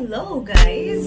Hello, guys.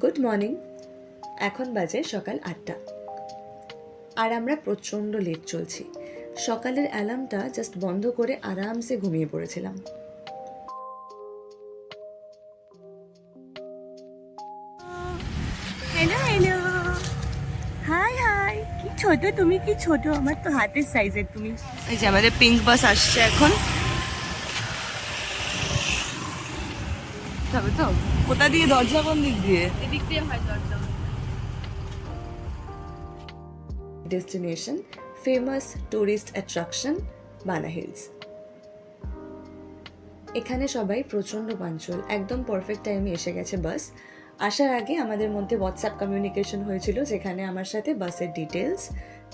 Good morning. এখন বাজে সকাল 8টা আর আমরা প্রচণ্ড লেট চলছি। সকালের অ্যালার্মটা জাস্ট বন্ধ করে আরামসে ঘুমিয়ে পড়েছিলাম। Hello hello, high high. কি ছোট তুমি, কি ছোট, আমার তো হাতের সাইজের তুমি। এই যে আমাদের পিঙ্ক বাস আসছে এখন। তবে তো কোথা দিয়ে? দরজা কোন দিক দিয়ে? এদিক দিয়ে হয় দরজা। ডেস্টিনেশন ফেমাস টুরিস্ট অ্যাট্রাকশন বানা হিলস। এখানে সবাই প্রচণ্ড পাঞ্চুয়াল, একদম পারফেক্ট টাইমে এসে গেছে বাস। আসার আগে আমাদের মধ্যে হোয়াটসঅ্যাপ কমিউনিকেশন হয়েছিল, যেখানে আমার সাথে বাসের ডিটেলস,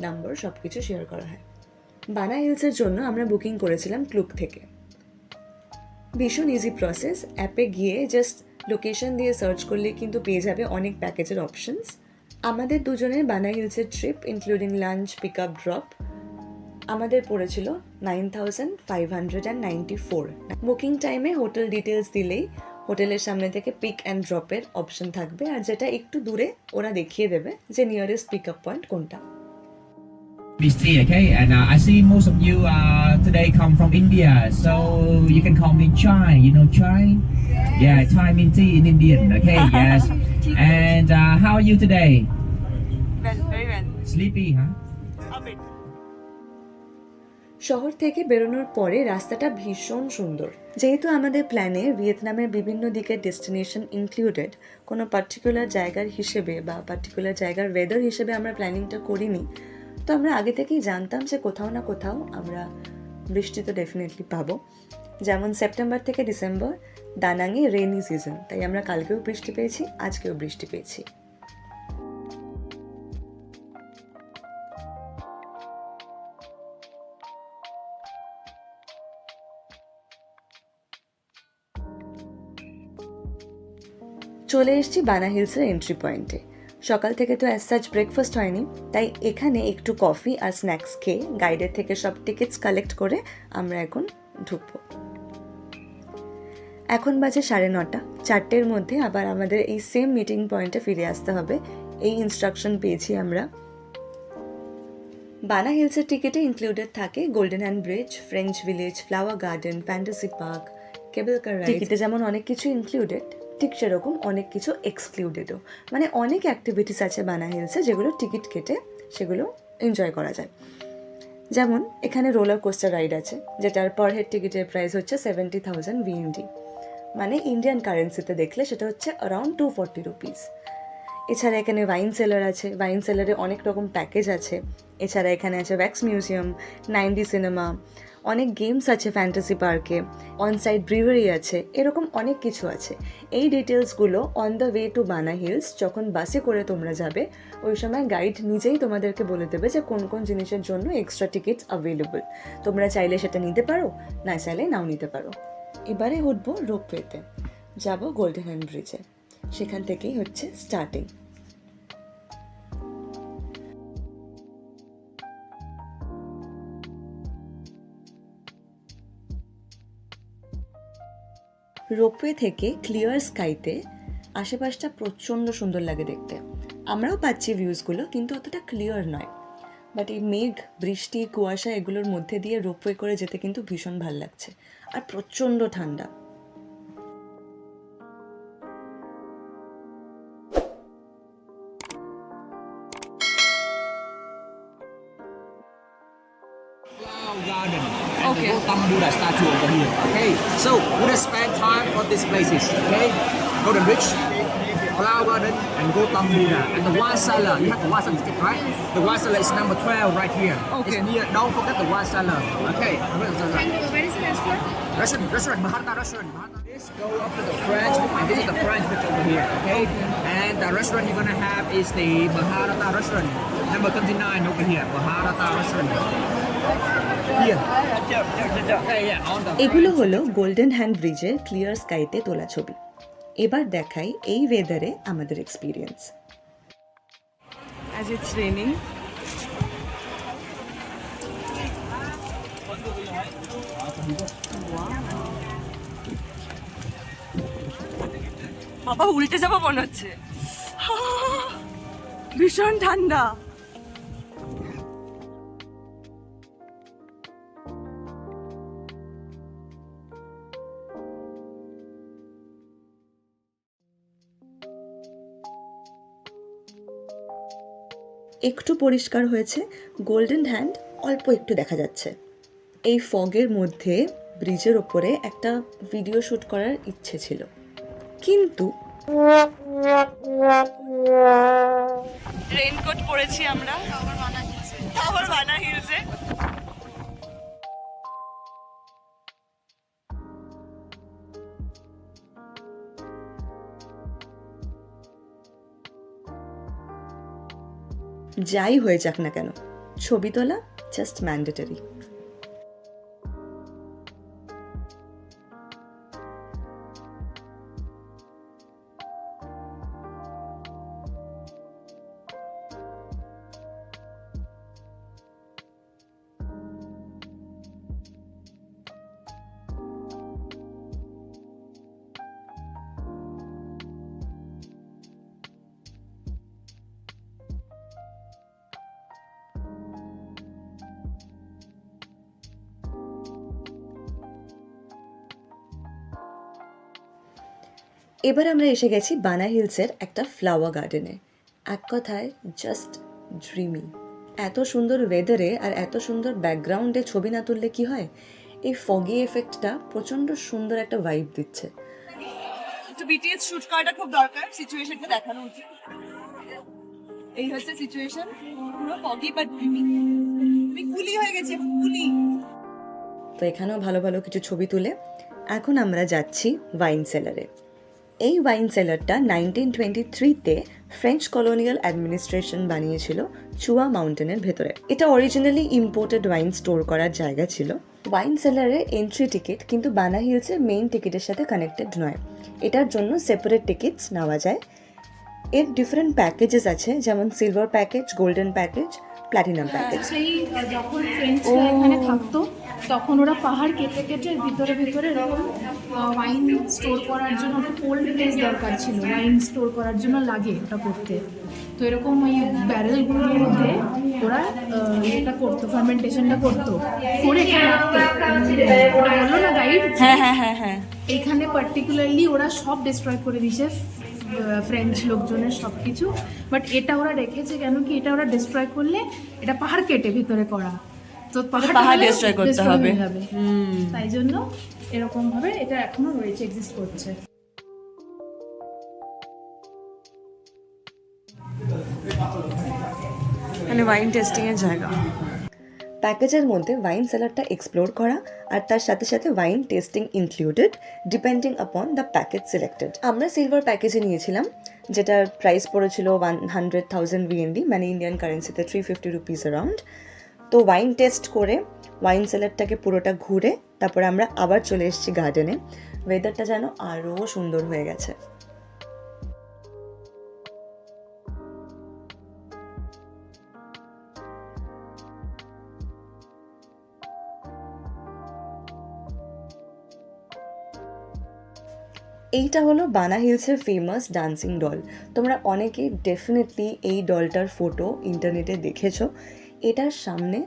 নাম্বার সব কিছু শেয়ার করা হয়। বানা হিলসের জন্য আমরা বুকিং করেছিলাম ক্লুক থেকে। ভীষণ ইজি প্রসেস। অ্যাপে গিয়ে জাস্ট লোকেশন দিয়ে সার্চ করলে কিন্তু পেয়ে যাবে অনেক প্যাকেজের অপশনস। আমাদের দুজনের বানা হিলসের trip including lunch, pick up, drop আমাদের পড়েছিল 9,594। বুকিং টাইমে হোটেল ডিটেলস দিলেই হোটেলের সামনে থেকে পিক অ্যান্ড ড্রপের অপশন থাকবে, আর যেটা একটু দূরে ওরা দেখিয়ে দেবে যে নিয়ারেস্ট পিক আপ পয়েন্ট কোনটা। BC, okay, and I see most of you today come from India, so you can call me Chai. You know Chai? Yes. Yeah, Chai means tea in Indian, okay? Yes. And how are you today? Well, very well. Sleepy, huh? A bit. শহর থেকে বেরোনোর পরে রাস্তাটা ভীষণ সুন্দর। যেহেতু আমাদের প্ল্যানে ভিয়েতনামের বিভিন্ন দিকের ডেস্টিনেশন ইনক্লুডেড, কোনো পার্টিকুলার জায়গার হিসেবে বা পার্টিকুলার জায়গার ওয়েদার হিসেবে আমরা প্ল্যানিংটা করিনি। তো আমরা আগে থেকেই জানতাম যে কোথাও না কোথাও আমরা বৃষ্টি তো ডেফিনেটলি পাবো। যেমন সেপ্টেম্বর থেকে ডিসেম্বর দানাঙে রেনি সিজন, তাই আমরা কালকেও বৃষ্টি পেয়েছি, আজকেও বৃষ্টি পেয়েছি। চলে এসেছি বানা হিলসের এন্ট্রি পয়েন্টে। সকাল থেকে তো অ্যাজ সাচ ব্রেকফাস্ট হয়নি, তাই এখানে একটু কফি আর স্ন্যাক্স খেয়ে গাইডের থেকে সব টিকিটস কালেক্ট করে আমরা এখন ঢুকবো। এখন বাজে 9:30। 4টের মধ্যে আবার আমাদের এই সেম মিটিং পয়েন্টে ফিরে আসতে হবে, এই ইনস্ট্রাকশন পেয়েছি আমরা। বানা হিলসের টিকিটে ইনক্লুডেড থাকে golden hand bridge, French village, flower garden, fantasy park, cable car ride. টিকিটে যেমন অনেক কিছু ইনক্লুডেড, ঠিক সেরকম অনেক কিছু এক্সক্লুডেডও। মানে অনেক অ্যাক্টিভিটিস আছে বানা হিলসে যেগুলো টিকিট কেটে সেগুলো এনজয় করা যায়। যেমন এখানে রোলার কোস্টার রাইড আছে, যেটার পার হেড টিকিটের প্রাইস হচ্ছে 70,000 VND, মানে ইন্ডিয়ান কারেন্সিতে দেখলে সেটা হচ্ছে অ্যারাউন্ড 240 রুপিস। এছাড়া এখানে ওয়াইন সেলার আছে, ওয়াইন সেলারে অনেক রকম প্যাকেজ আছে। এছাড়া এখানে আছে ওয়্যাক্স মিউজিয়াম, 9D সিনেমা, অনেক গেমস আছে ফ্যান্টাসি পার্কে, অনসাইট ব্রিভারি আছে, এরকম অনেক কিছু আছে। এই ডিটেলসগুলো অন দ্য ওয়ে টু বানা হিলস যখন বাসে করে তোমরা যাবে, ওই সময় গাইড নিজেই তোমাদেরকে বলে দেবে যে কোন কোন জিনিসের জন্য এক্সট্রা টিকিটস অ্যাভেলেবল। তোমরা চাইলে সেটা নিতে পারো, না চাইলে নাও নিতে পারো। এবারে উঠবো রোপওয়েতে, যাবো গোল্ডেন হ্যান্ড ব্রিজে, সেখান থেকেই হচ্ছে স্টার্টিং। রোপওয়ে থেকে ক্লিয়ার স্কাইতে আশেপাশটা প্রচণ্ড সুন্দর লাগে দেখতে। আমরাও পাচ্ছি ভিউজগুলো, কিন্তু অতটা ক্লিয়ার নয়। বাট এই মেঘ, বৃষ্টি, কুয়াশা এগুলোর মধ্যে দিয়ে রোপওয়ে করে যেতে কিন্তু ভীষণ ভাল লাগছে, আর প্রচণ্ড ঠান্ডা। Flower garden. And the Gautam Buddha statue over here. Okay, so Buddha spend time on these places. Okay, Golden Bridge, Flower garden, and Gautam Buddha. And the wine cellar. You have the wine cellar ticket, right? The wine cellar is number 12 right here. Okay. It's near. Don't forget the wine cellar. Okay. Where is the restaurant? Restaurant, Maharata restaurant. Let's go up to the French, and this is the French bridge over here. Okay, and the restaurant you're gonna have is the Maharata restaurant, number 29 over here. Maharata restaurant. Here. Yeah, on the. এগুলো হলো golden hand ব্রিজের clear স্কাইতে তোলা ছবি। এবার দেখাই এই ওয়েদারে আমাদের এক্সপিরিয়েন্স। As it's raining. বাবা উল্টে যাবো মনে হচ্ছে, ভীষণ ঠান্ডা। একটু পরিষ্কার হয়েছে, গোল্ডেন হ্যান্ড অল্প একটু দেখা যাচ্ছে। এই ফগের মধ্যে ব্রিজের ওপরে একটা ভিডিও শ্যুট করার ইচ্ছে ছিল, কিন্তু রেইনকোট পরেছি আমরা, আবার বানা হিলসে। যাই হয়ে যাক না কেন, ছবি তোলা জাস্ট ম্যান্ডেটরি। এবার আমরা এসে গেছি বানা হিলসের একটা ফ্লাওয়ার গার্ডেনে। এক কথায় জাস্ট ড্রিমি। এত সুন্দর ওয়েদারে আর এত সুন্দর ব্যাকগ্রাউন্ডে ছবি না তুললে কি হয়, এই ফগি এফেক্টটা প্রচণ্ড সুন্দর একটা ভাইব দিচ্ছে। একটু বিটিএস শুট করাটা খুব দরকার, সিচুয়েশনটা দেখানো উচিত। এই হচ্ছে সিচুয়েশন, পুরো ফগি বাট ড্রিমি। আমি কুলি হয়ে গেছি, কুলি। তো এখানেও ভালো ভালো কিছু ছবি তুলে এখন আমরা যাচ্ছি ওয়াইন সেলারে। এই ওয়াইন সেলারটা 1923-তে ফ্রেঞ্চ কলোনিয়াল অ্যাডমিনিস্ট্রেশন বানিয়েছিল চুয়া মাউন্টেনের ভেতরে। এটা অরিজিনালি ইম্পোর্টেড ওয়াইন স্টোর করার জায়গা ছিল। ওয়াইন সেলারের এন্ট্রি টিকিট কিন্তু বানা হিলসের মেইন টিকিটের সাথে কানেক্টেড নয়, এটার জন্য সেপারেট টিকিটস নেওয়া যায়। এর ডিফারেন্ট প্যাকেজেস আছে, যেমন silver package, golden package, platinum package. সেই যখন ফ্রেঞ্চরা এখানে থাকতো তখন ওরা পাহাড় কেটে কেটে ভিতরে ভিতরে এরকম ওয়াইন স্টোর করার জন্য ওদের কোল্ড প্লেস দরকার ছিল, ওয়াইন স্টোর করার জন্য লাগে ওটা করতে। তো এরকম ওই ব্যারেলগুলোর মধ্যে ওরা এটা করতো, ফার্মেন্টেশনটা করতো, করে এখানে রাখতো। ওরা বললো না গাইড, হ্যাঁ হ্যাঁ হ্যাঁ হ্যাঁ, এখানে পার্টিকুলারলি ওরা সব ডিস্ট্রয় করে দিয়েছে ফ্রেঞ্চ লোকজনের সব কিছু। বাট এটা ওরা রেখেছে কেন কি, এটা ওরা ডিস্ট্রয় করলে এটা পাহাড় কেটে ভিতরে করা, তো পাহাড় destroy করতে হবে। তাই জন্য এরকম ভাবে এটা এখনো রয়েছে, এক্সিস্ট করছে। মানে ওয়াইন টেস্টিং এর জায়গা। প্যাকেজের মধ্যে ওয়াইন সেলারটা এক্সপ্লোর করা আর তার সাথে সাথে wine testing included, depending upon the package selected. আমরা সিলভার প্যাকেজে নিয়েছিলাম, যেটার প্রাইস পড়েছিল 100,000 VND, মানে ইন্ডিয়ান কারেন্সিতে 350 রুপিস অ্যারাউন্ড। তো ওয়াইন টেস্ট করে ওয়াইন সেলারটাকে পুরোটা ঘুরে তারপরে আমরা আবার চলে এসেছি গার্ডেনে। ওয়েদারটা যেন আরও সুন্দর হয়ে গেছে। এইটা হলো বানা হিলসের ফেমাস ডান্সিং ডল। তোমরা অনেকেই ডেফিনেটলি এই ডলটার ফটো ইন্টারনেটে দেখেছো। এটার সামনে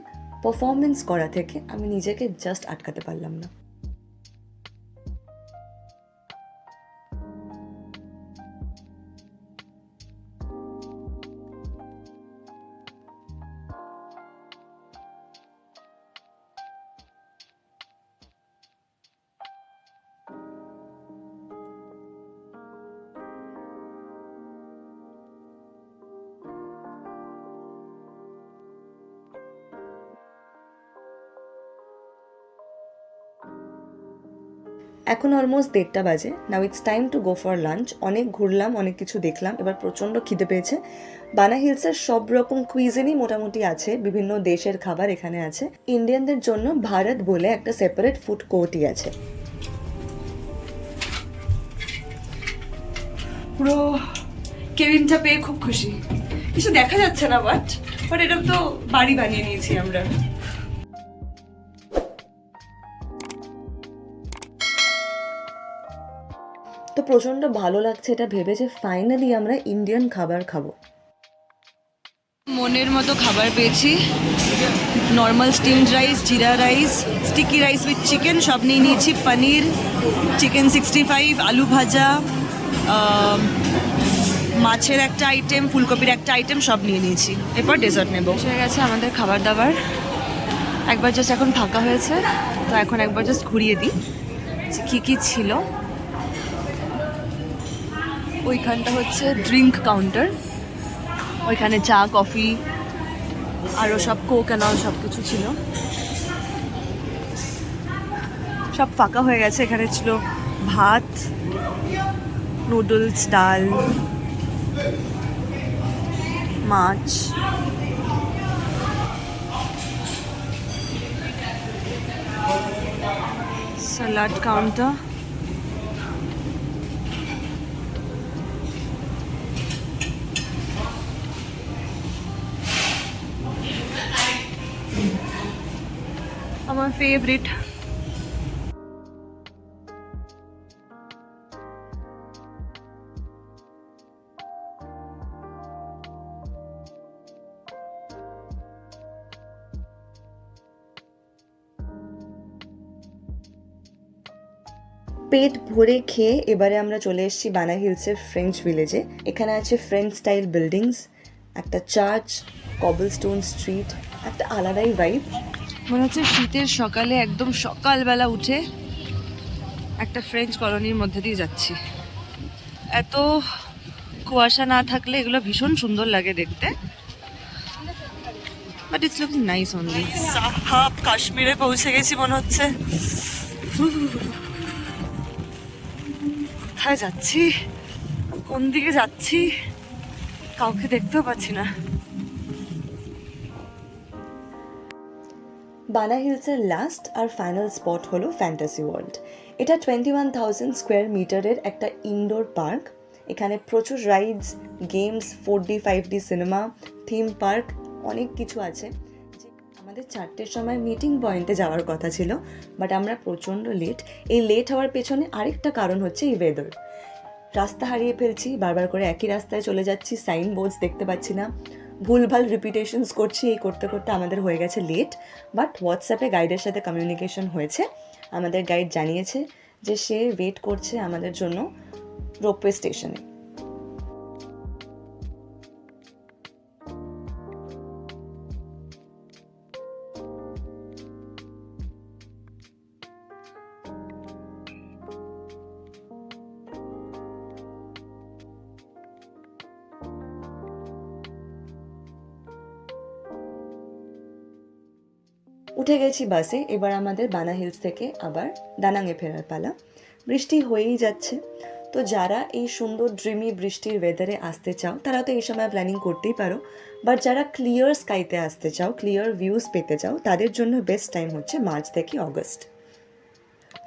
পারফরমেন্স করা থেকে আমি নিজেকে জাস্ট আটকাতে পারলাম না। এখন অলমোস্ট 1:30 বাজে। Now it's time to go for lunch. অনেক ঘুরলাম, অনেক কিছু দেখলাম, এবার প্রচণ্ড খিদে পেয়েছে। বানা হিলসের সব রকম কুইজিনই মোটামুটি আছে, বিভিন্ন দেশের খাবার এখানে আছে। ইন্ডিয়ানদের জন্য ভারত বলে একটা সেপারেট ফুড কোর্টই আছে। পুরো কেবিনটা পেয়ে খুব খুশি। কিছু দেখা যাচ্ছে না বাট এটা তো বাড়ি বানিয়ে নিয়েছি আমরা। তো প্রচণ্ড ভালো লাগছে এটা ভেবে যে ফাইনালি আমরা ইন্ডিয়ান খাবার খাবো। মনের মতো খাবার পেয়েছি। নর্মাল স্টিমড রাইস, জিরা rice, sticky rice with chicken সব নিয়ে নিয়েছি, পনির, চিকেন 65, আলু ভাজা, মাছের একটা আইটেম, ফুলকপির একটা আইটেম সব নিয়ে নিয়েছি। এরপর ডেজার্ট নেব। হয়ে গেছে আমাদের খাবার দাবার। একবার জাস্ট এখন ফাঁকা হয়েছে, তো এখন একবার জাস্ট ঘুরিয়ে দিই যে কী কী ছিল। ওইখানটা হচ্ছে ড্রিঙ্ক কাউন্টার, ওইখানে চা, কফি, আরও সব কোক অ্যান্ড অল সব কিছু ছিল। সব ফাঁকা হয়ে গেছে। এখানে ছিল ভাত, নুডলস, ডাল, মাছ, স্যালাড কাউন্টার, আমার ফেভারিট পেট ভরে খেয়ে এবারে আমরা চলে এসেছি বানা হিলসের ফ্রেঞ্চ ভিলেজে। এখানে আছে ফ্রেঞ্চ স্টাইল বিল্ডিংস, একটা চার্চ, কবলস্টোন স্ট্রিট, একটা আলাদাই ভাইব। মনে হচ্ছে শীতের সকালে একদম সকালবেলা উঠে একটা ফ্রেঞ্চ কলোনির মধ্যে দিয়ে যাচ্ছি। এত কুয়াশা না থাকলে এগুলো ভীষণ সুন্দর লাগে দেখতে, but it's looking nice only. সাহাব কাশ্মীরে পৌঁছে গেছি মনে হচ্ছে। কোথায় যাচ্ছি, কোন দিকে যাচ্ছি, কাউকে দেখতেও পাচ্ছি না। বানা হিলসের লাস্ট আর ফাইনাল স্পট হলো ফ্যান্টাসি ওয়ার্ল্ড। এটা 21,000 স্কোয়ার মিটারের একটা ইনডোর পার্ক। এখানে প্রচুর rides, games, 4D 5D cinema, theme park, অনেক কিছু আছে। আমাদের 4টের সময় মিটিং পয়েন্টে যাওয়ার কথা ছিল, বাট আমরা প্রচণ্ড লেট। এই লেট হওয়ার পেছনে আরেকটা কারণ হচ্ছে এই ওয়েদার। রাস্তা হারিয়ে ফেলছি, বারবার করে একই রাস্তায় চলে যাচ্ছি, সাইন বোর্ডস দেখতে পাচ্ছি না, ভুলভাল রিপিটেশনস করছি। এই করতে করতে আমাদের হয়ে গেছে লেট। বাট হোয়াটসঅ্যাপে গাইডের সাথে কমিউনিকেশন হয়েছে, আমাদের গাইড জানিয়েছে যে সে ওয়েট করছে আমাদের জন্য রোপওয়ে স্টেশনে। উঠে গেছি বাসে। এবার আমাদের বানা হিলস থেকে আবার দানাঙে ফেরার পালা। বৃষ্টি হয়েই যাচ্ছে, তো যারা এই সুন্দর ড্রিমি বৃষ্টির ওয়েদারে আসতে চাও তারা তো এই সময় প্ল্যানিং করতেই পারো। বাট যারা ক্লিয়ার স্কাইতে আসতে চাও, ক্লিয়ার ভিউজ পেতে চাও, তাদের জন্য বেস্ট টাইম হচ্ছে মার্চ থেকে অগস্ট।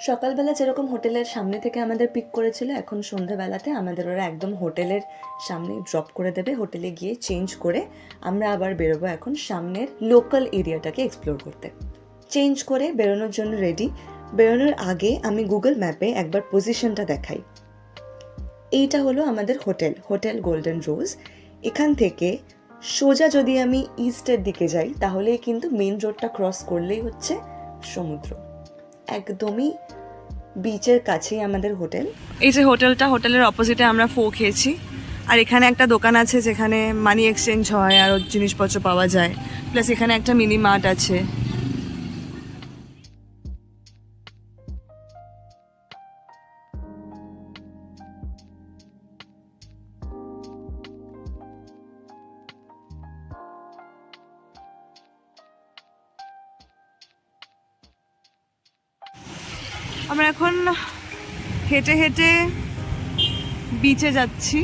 সকালবেলা যেরকম হোটেলের সামনে থেকে আমাদের পিক করেছিল, এখন সন্ধ্যাবেলাতে আমাদের ওরা একদম হোটেলের সামনে ড্রপ করে দেবে। হোটেলে গিয়ে চেঞ্জ করে আমরা আবার বেরোবো এখন সামনের লোকাল এরিয়াটাকে এক্সপ্লোর করতে। চেঞ্জ করে বেরোনোর জন্য রেডি। বেরোনোর আগে আমি গুগল ম্যাপে একবার পজিশনটা দেখাই। এইটা হলো আমাদের হোটেল গোল্ডেন রোজ। এখান থেকে সোজা যদি আমি ইস্টের দিকে যাই তাহলে কিন্তু মেন রোডটা ক্রস করলেই হচ্ছে সমুদ্র, একদমই বিচের কাছেই আমাদের হোটেল। এই যে হোটেলের অপোজিটে আমরা ফো খেয়েছি, আর এখানে একটা দোকান আছে যেখানে মানি এক্সচেঞ্জ হয় আর জিনিসপত্র পাওয়া যায়, প্লাস এখানে একটা মিনি মার্ট আছে। আমরা এখন হেঁটে হেঁটে বিচে যাচ্ছি।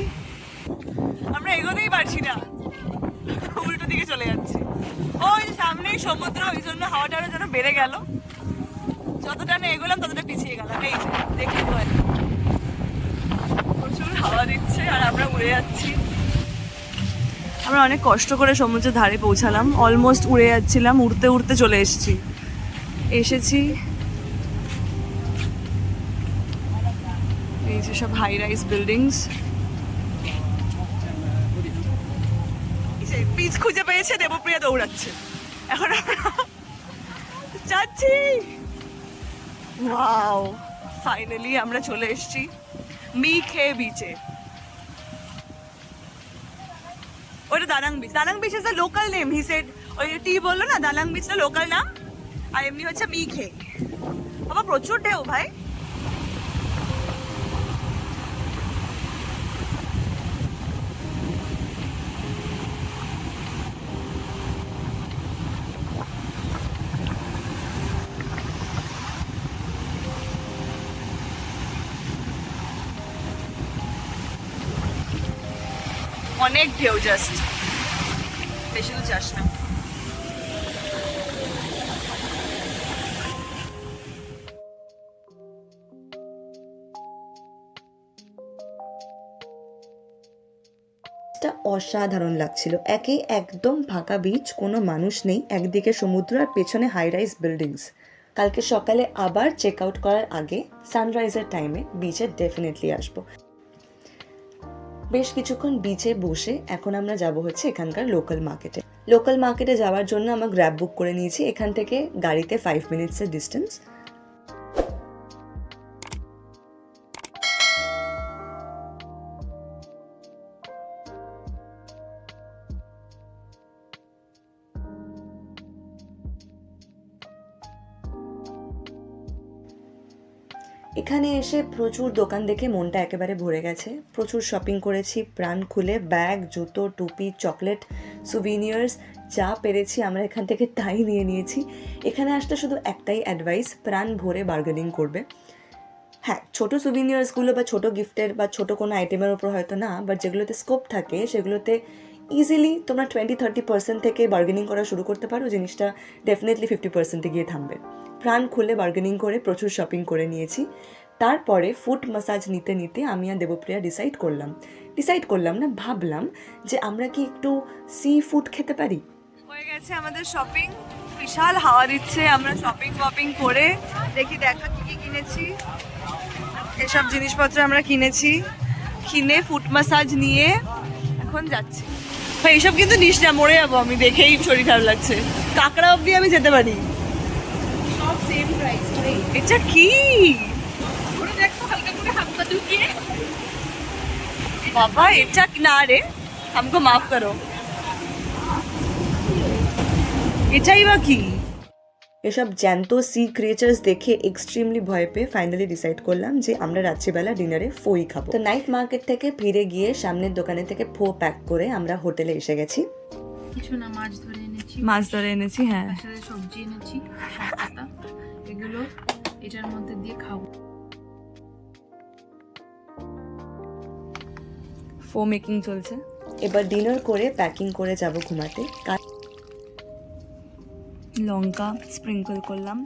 আমরা এগোতেই পারছি না, উল্টো দিকে চলে যাচ্ছি। ওই সামনেই সমুদ্র, ওই জন্য হাওয়াটা আরো যেন বেড়ে গেল। যতটা না এগোলাম ততটা পিছিয়ে গেলাম। এই যে দেখে প্রচুর হাওয়া দিচ্ছে আর আমরা উড়ে যাচ্ছি। আমরা অনেক কষ্ট করে সমুদ্রের ধারে পৌঁছালাম, অলমোস্ট উড়ে যাচ্ছিলাম, উড়তে উড়তে চলে এসেছি। এই যে সব হাই রাইজ বিল্ডিংস। পিচ খুঁজে পেয়েছে, দেবপ্রিয়া দৌড়াচ্ছে। এখন আমরা যাচ্ছি। ওয়াও, ফাইনালি আমরা চলে এসেছি মিখে বিচে। ওটা Danang beach. Danang beach is the local name, he said. ওই টি বললো না, দানাং বিচ দ্য লোকাল নাম, আর এমনি হচ্ছে মিখে। বাবা প্রচুর ঢেউ ভাই। অনেক ঢেউ, জাস্ট বেশি দূর যাস না। অসাধারণ লাগছিল। একে একদম ফাঁকা বিচ, কোনো মানুষ নেই, একদিকে সমুদ্র আর পেছনে হাই রাইজ বিল্ডিংস। কালকে সকালে আবার চেক আউট করার আগে সানরাইজের টাইমে বিচে ডেফিনেটলি আসবো। বেশ কিছুক্ষণ বিচে বসে এখন আমরা যাব হচ্ছে এখানকার লোকাল মার্কেটে যাওয়ার জন্য আমরা গ্র্যাব বুক করে নিয়েছি। এখান থেকে গাড়িতে 5 মিনিটসের ডিস্টেন্স। এখানে এসে প্রচুর দোকান দেখে মনটা একেবারে ভরে গেছে। প্রচুর শপিং করেছি, প্রাণ খুলে। ব্যাগ, জুতো, টুপি, চকলেট, সুভিনিয়ার্স, যা পেরেছি আমরা এখান থেকে তাই নিয়ে নিয়েছি। এখানে আসতে শুধু একটাই অ্যাডভাইস, প্রাণ ভরে বার্গেনিং করবে। হ্যাঁ, ছোটো সুভিনিয়ার্সগুলো বা ছোটো গিফটের বা ছোটো কোনো আইটেমের ওপর হয়তো না, বাট যেগুলোতে স্কোপ থাকে সেগুলোতে ইজিলি তোমরা 20-30% থেকে বার্গেনিং করা শুরু করতে পারো। জিনিসটা ডেফিনেটলি 50%-এ গিয়ে থামবে। প্রাণ খুলে বার্গেনিং করে প্রচুর শপিং করে নিয়েছি। তারপরে ফুট ম্যাসাজ নিতে নিতে আমি আর দেবপ্রিয়া ডিসাইড করলাম না, ভাবলাম যে আমরা কি একটু সি ফুড খেতে পারি। হয়ে গেছে আমাদের শপিং, বিশাল হাওয়া দিচ্ছে। আমরা শপিং করে দেখা কি কিনেছি। এসব জিনিসপত্র আমরা কিনে ফুট ম্যাসাজ নিয়ে এখন যাচ্ছি। ভাই এইসব কিন্তু নিস না, মরে যাবো আমি, দেখেই শরীর খারাপ লাগছে। কাঁকড়া অব্দি আমি যেতে পারি। সব সেম প্রাইস। এটা কি দেখো হালকা করে হালকা ঢুকিয়ে। বাবা এটা না রে, हमको माफ करो। এটাই বা কি? এসব জ্যান্ত সি ক্রিয়েচার্স দেখে এক্সট্রিমলি ভয় পেয়ে ফাইনালি ডিসাইড করলাম যে আমরা রাত্রিবেলা ডিনারে ফোই খাবো। তো নাইট মার্কেট থেকে ফিরে গিয়ে সামনের দোকানে থেকে ফো প্যাক করে আমরা হোটেলে এসে গেছি। কিছু না, মাছ ধরে এনেছি, হ্যাঁ, সবজি এনেছি, শাকপাতা, এগুলো এটার মধ্যে দিয়ে খাবো। ফো মেকিং চলছে। এবার ডিনার করে প্যাকিং করে যাব ঘুমাতে। লঙ্কা স্প্রিঙ্কল করলাম,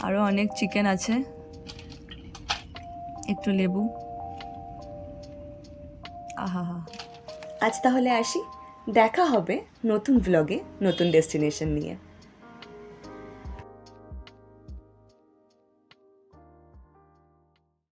আরও অনেক চিকেন আছে, একটু লেবু। আহা, আজ তাহলে আসি, দেখা হবে নতুন ভ্লগে নতুন ডেস্টিনেশন নিয়ে।